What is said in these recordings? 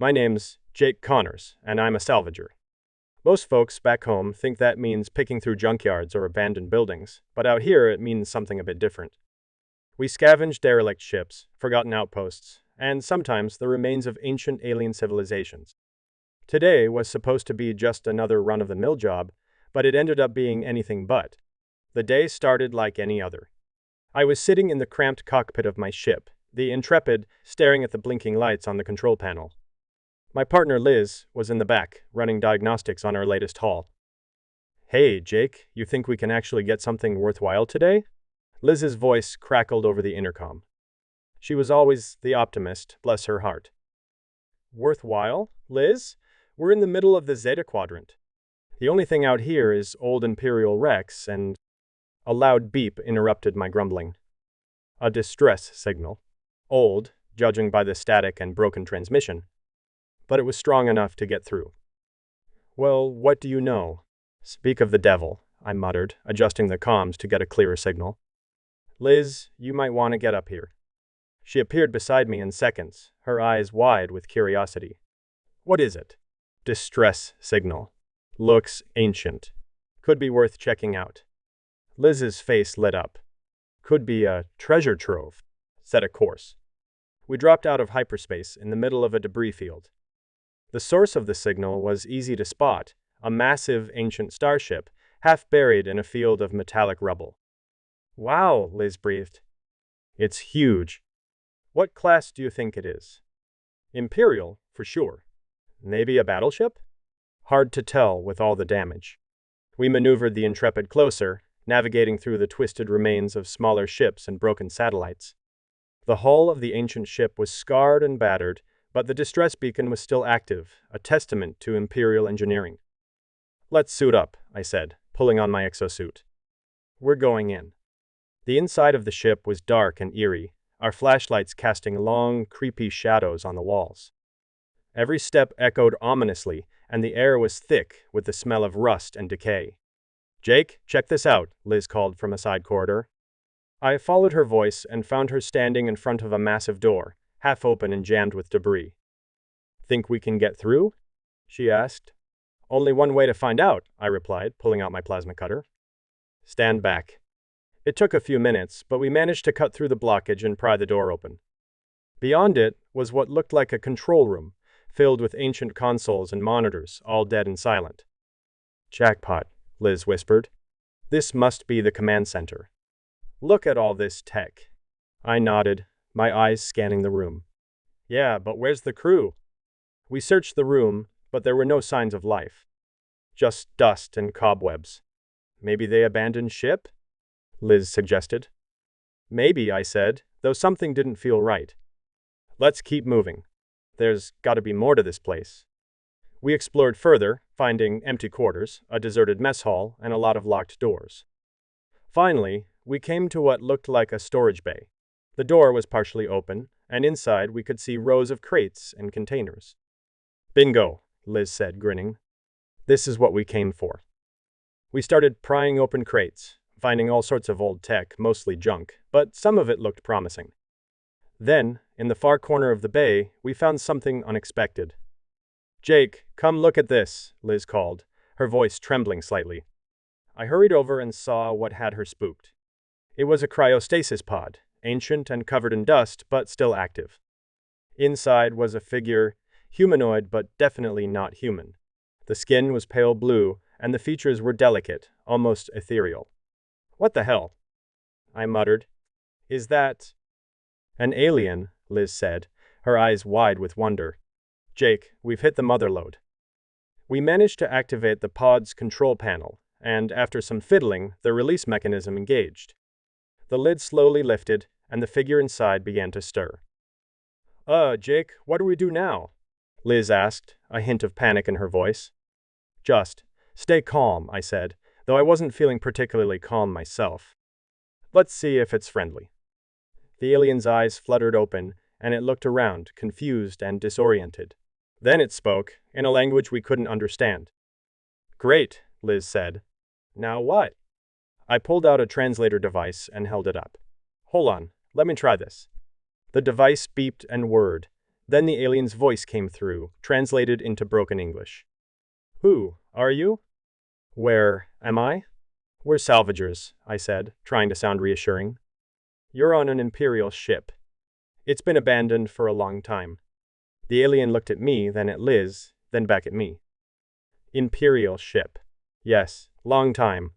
My name's Jake Connors, and I'm a salvager. Most folks back home think that means picking through junkyards or abandoned buildings, but out here it means something a bit different. We scavenge derelict ships, forgotten outposts, and sometimes the remains of ancient alien civilizations. Today was supposed to be just another run-of-the-mill job, but it ended up being anything but. The day started like any other. I was sitting in the cramped cockpit of my ship, the Intrepid, staring at the blinking lights on the control panel. My partner Liz was in the back, running diagnostics on our latest haul. "Hey, Jake, you think we can actually get something worthwhile today?" Liz's voice crackled over the intercom. She was always the optimist, bless her heart. "Worthwhile, Liz? We're in the middle of the Zeta Quadrant. The only thing out here is old Imperial wrecks and—" A loud beep interrupted my grumbling. A distress signal. Old, judging by the static and broken transmission. But it was strong enough to get through. "Well, what do you know?" "Speak of the devil," I muttered, adjusting the comms to get a clearer signal. "Liz, you might want to get up here." She appeared beside me in seconds, her eyes wide with curiosity. "What is it?" "Distress signal. Looks ancient. Could be worth checking out." Liz's face lit up. "Could be a treasure trove." "Set a course." We dropped out of hyperspace in the middle of a debris field. The source of the signal was easy to spot, a massive ancient starship, half buried in a field of metallic rubble. "Wow," Liz breathed. "It's huge. What class do you think it is?" "Imperial, for sure. Maybe a battleship?" "Hard to tell with all the damage." We maneuvered the Intrepid closer, navigating through the twisted remains of smaller ships and broken satellites. The hull of the ancient ship was scarred and battered, but the distress beacon was still active, a testament to Imperial engineering. "Let's suit up," I said, pulling on my exosuit. "We're going in." The inside of the ship was dark and eerie, our flashlights casting long, creepy shadows on the walls. Every step echoed ominously, and the air was thick with the smell of rust and decay. "Jake, check this out," Liz called from a side corridor. I followed her voice and found her standing in front of a massive door, half open and jammed with debris. "Think we can get through?" she asked. "Only one way to find out," I replied, pulling out my plasma cutter. "Stand back." It took a few minutes, but we managed to cut through the blockage and pry the door open. Beyond it was what looked like a control room, filled with ancient consoles and monitors, all dead and silent. "Jackpot," Liz whispered. "This must be the command center. Look at all this tech." I nodded, my eyes scanning the room. "Yeah, but where's the crew?" We searched the room, but there were no signs of life. Just dust and cobwebs. "Maybe they abandoned ship?" Liz suggested. "Maybe," I said, though something didn't feel right. "Let's keep moving. There's got to be more to this place." We explored further, finding empty quarters, a deserted mess hall, and a lot of locked doors. Finally, we came to what looked like a storage bay. The door was partially open, and inside we could see rows of crates and containers. "Bingo," Liz said, grinning. "This is what we came for." We started prying open crates, finding all sorts of old tech, mostly junk, but some of it looked promising. Then, in the far corner of the bay, we found something unexpected. "Jake, come look at this," Liz called, her voice trembling slightly. I hurried over and saw what had her spooked. It was a cryostasis pod, ancient and covered in dust, but still active. Inside was a figure, humanoid but definitely not human. The skin was pale blue, and the features were delicate, almost ethereal. "What the hell?" I muttered. "Is that—" "An alien," Liz said, her eyes wide with wonder. "Jake, we've hit the mother lode." We managed to activate the pod's control panel, and after some fiddling, the release mechanism engaged. The lid slowly lifted, and the figure inside began to stir. Jake, what do we do now?" Liz asked, a hint of panic in her voice. "Just stay calm," I said, though I wasn't feeling particularly calm myself. "Let's see if it's friendly." The alien's eyes fluttered open, and it looked around, confused and disoriented. Then it spoke, in a language we couldn't understand. "Great," Liz said. "Now what?" I pulled out a translator device and held it up. "Hold on, let me try this." The device beeped and whirred. Then the alien's voice came through, translated into broken English. Who are you? Where am I? We're salvagers, I said, trying to sound reassuring. You're on an Imperial ship. It's been abandoned for a long time. The alien looked at me, then at Liz, then back at me. Imperial ship. Yes, long time.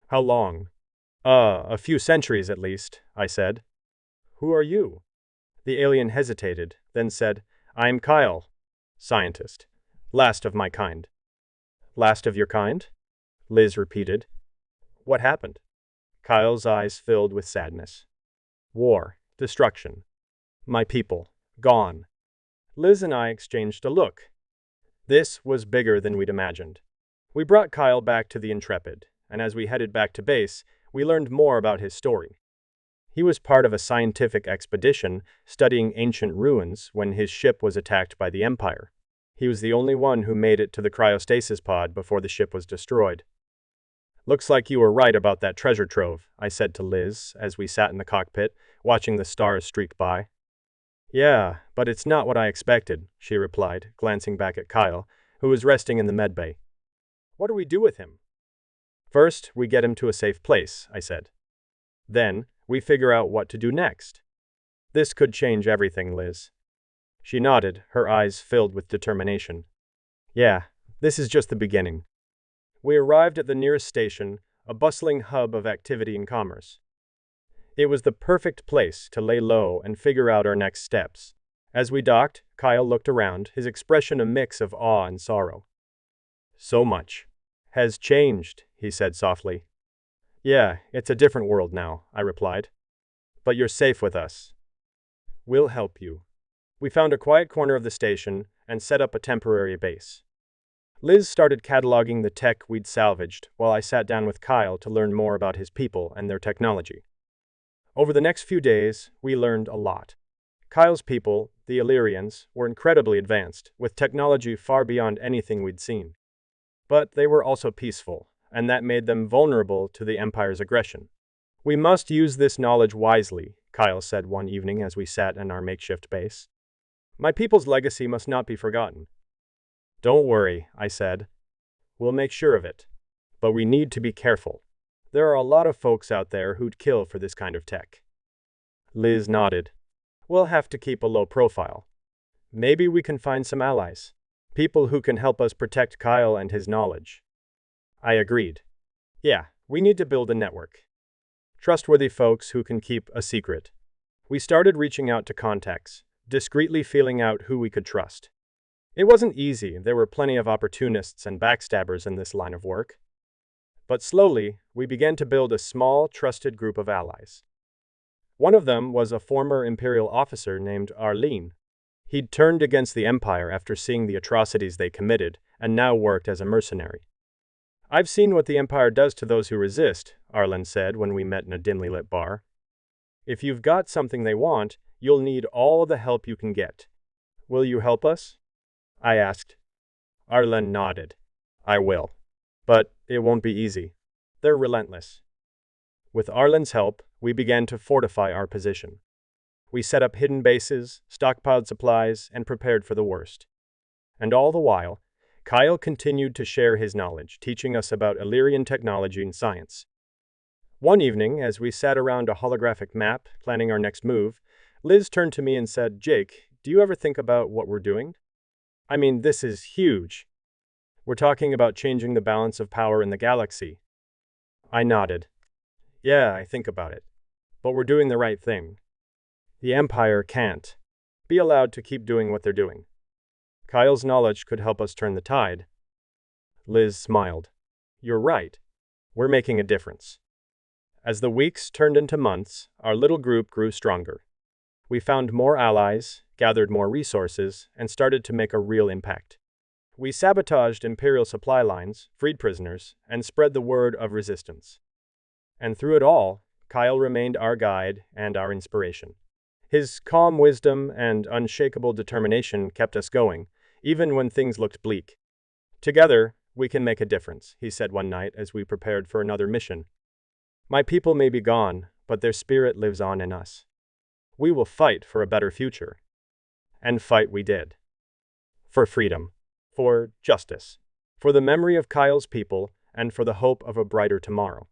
How long? A few centuries at least, I said. Who are you? The alien hesitated, then said, I'm Kael, scientist. Last of my kind. Last of your kind? Liz repeated. What happened? Kael's eyes filled with sadness. War, destruction. My people, gone. Liz and I exchanged a look. This was bigger than we'd imagined. We brought Kael back to the Intrepid, and as we headed back to base, we learned more about his story. He was part of a scientific expedition studying ancient ruins when his ship was attacked by the Empire. He was the only one who made it to the cryostasis pod before the ship was destroyed. Looks like you were right about that treasure trove, I said to Liz as we sat in the cockpit, watching the stars streak by. Yeah, but it's not what I expected, she replied, glancing back at Kael, who was resting in the medbay. What do we do with him? First, we get him to a safe place, I said. Then, we figure out what to do next. This could change everything, Liz. She nodded, her eyes filled with determination. Yeah, this is just the beginning. We arrived at the nearest station, a bustling hub of activity and commerce. It was the perfect place to lay low and figure out our next steps. As we docked, Kael looked around, his expression a mix of awe and sorrow. So much has changed, he said softly. Yeah, it's a different world now, I replied. But you're safe with us. We'll help you. We found a quiet corner of the station and set up a temporary base. Liz started cataloging the tech we'd salvaged while I sat down with Kael to learn more about his people and their technology. Over the next few days, we learned a lot. Kael's people, the Illyrians, were incredibly advanced, with technology far beyond anything we'd seen. But they were also peaceful, and that made them vulnerable to the Empire's aggression. We must use this knowledge wisely, Kael said one evening as we sat in our makeshift base. My people's legacy must not be forgotten. Don't worry, I said. We'll make sure of it. But we need to be careful. There are a lot of folks out there who'd kill for this kind of tech. Liz nodded. We'll have to keep a low profile. Maybe we can find some allies. People who can help us protect Kael and his knowledge. I agreed. Yeah, we need to build a network. Trustworthy folks who can keep a secret. We started reaching out to contacts, discreetly feeling out who we could trust. It wasn't easy, there were plenty of opportunists and backstabbers in this line of work. But slowly, we began to build a small, trusted group of allies. One of them was a former Imperial officer named Arlene. He'd turned against the Empire after seeing the atrocities they committed, and now worked as a mercenary. I've seen what the Empire does to those who resist, Arlen said when we met in a dimly lit bar. If you've got something they want, you'll need all the help you can get. Will you help us? I asked. Arlen nodded. I will. But it won't be easy. They're relentless. With Arlen's help, we began to fortify our position. We set up hidden bases, stockpiled supplies, and prepared for the worst. And all the while, Kael continued to share his knowledge, teaching us about Illyrian technology and science. One evening, as we sat around a holographic map, planning our next move, Liz turned to me and said, Jake, do you ever think about what we're doing? I mean, this is huge. We're talking about changing the balance of power in the galaxy. I nodded. Yeah, I think about it. But we're doing the right thing. The Empire can't be allowed to keep doing what they're doing. Kael's knowledge could help us turn the tide. Liz smiled. You're right. We're making a difference. As the weeks turned into months, our little group grew stronger. We found more allies, gathered more resources, and started to make a real impact. We sabotaged Imperial supply lines, freed prisoners, and spread the word of resistance. And through it all, Kael remained our guide and our inspiration. His calm wisdom and unshakable determination kept us going, even when things looked bleak. Together, we can make a difference, he said one night as we prepared for another mission. My people may be gone, but their spirit lives on in us. We will fight for a better future. And fight we did. For freedom. For justice. For the memory of Kael's people, and for the hope of a brighter tomorrow.